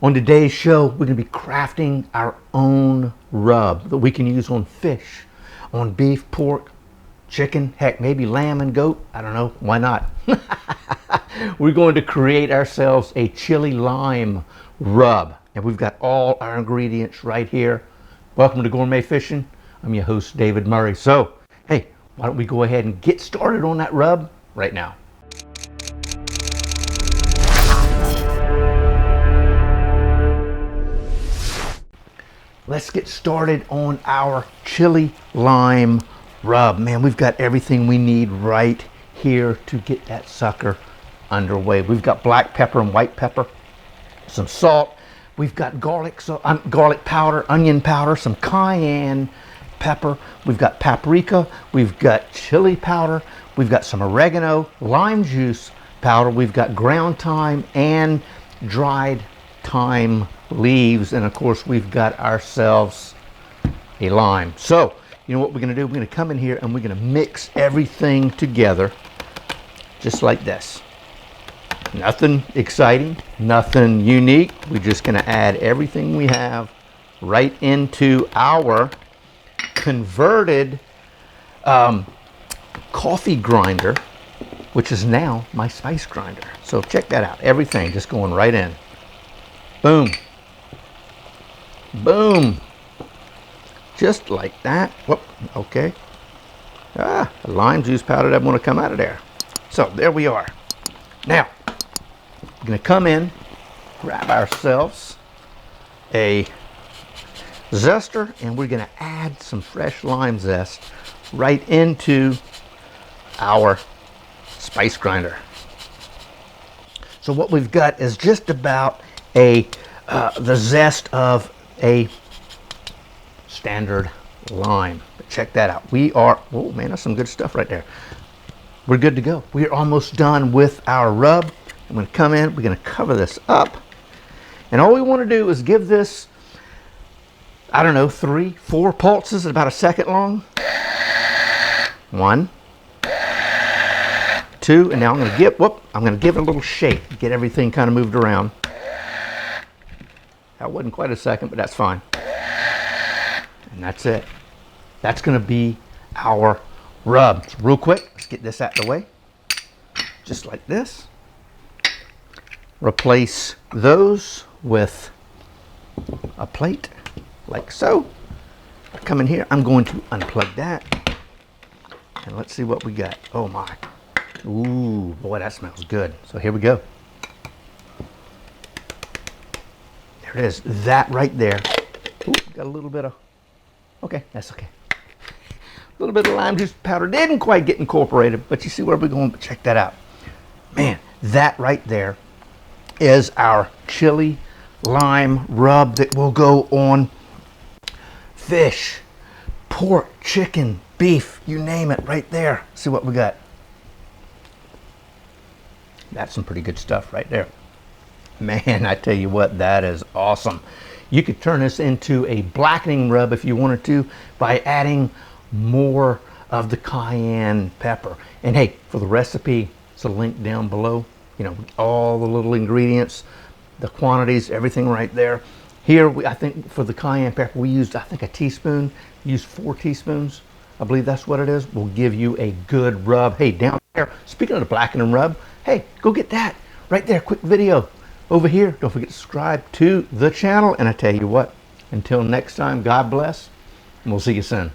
On today's show, we're going to be crafting our own rub that we can use on fish, on beef, pork, chicken, heck, maybe lamb and goat. I don't know, why not? We're going to create ourselves a chili lime rub. And we've got all our ingredients right here. Welcome to Gourmet Fishing. I'm your host, David Murray. So, hey, why don't we go ahead and get started on that rub right now. Let's get started on our chili lime rub. Man, we've got everything we need right here to get that sucker underway. We've got black pepper and white pepper, some salt. We've got garlic powder, onion powder, some cayenne pepper. We've got paprika. We've got chili powder. We've got some oregano, lime juice powder. We've got ground thyme and dried thyme leaves, and of course we've got ourselves a lime. So you know what we're going to do? We're going to come in here and we're going to mix everything together just like this. Nothing exciting, nothing unique. We're just going to add everything we have right into our converted coffee grinder, which is now my spice grinder. So check that out. Everything just going right in. Boom. Boom. Just like that. Whoop. Okay. The lime juice powder doesn't want to come out of there. So there we are. Now, we're going to come in, grab ourselves a zester, and we're going to add some fresh lime zest right into our spice grinder. So what we've got is just about the zest of a standard lime. But check that out. We are, oh man, that's some good stuff right there. We're good to go. We're almost done with our rub. I'm going to come in, we're going to cover this up. And all we want to do is give this, I don't know, 3-4 pulses at about a second long. 1, 2, and now I'm going to give it a little shake, get everything kind of moved around. That wasn't quite a second, but that's fine. And that's it. That's going to be our rub. So real quick, let's get this out of the way. Just like this. Replace those with a plate, like so. Come in here, I'm going to unplug that. And let's see what we got. Oh my. Ooh, boy, that smells good. So here we go. There it is. That right there. Ooh, got a little bit of, okay, that's okay. A little bit of lime juice powder. Didn't quite get incorporated, but you see where we're going. But check that out. Man, that right there is our chili lime rub that will go on fish, pork, chicken, beef, you name it, right there. See what we got. That's some pretty good stuff right there. Man, I tell you what, that is awesome. You could turn this into a blackening rub if you wanted to by adding more of the cayenne pepper. And hey, for the recipe, it's a link down below. You know, all the little ingredients, the quantities, everything right there. Here, I think for the cayenne pepper, we used, I think, a teaspoon. We used 4 teaspoons. I believe that's what it is. We'll give you a good rub. Hey, down there, speaking of the blackening rub, hey, go get that right there. Quick video over here. Don't forget to subscribe to the channel. And I tell you what, until next time, God bless, and we'll see you soon.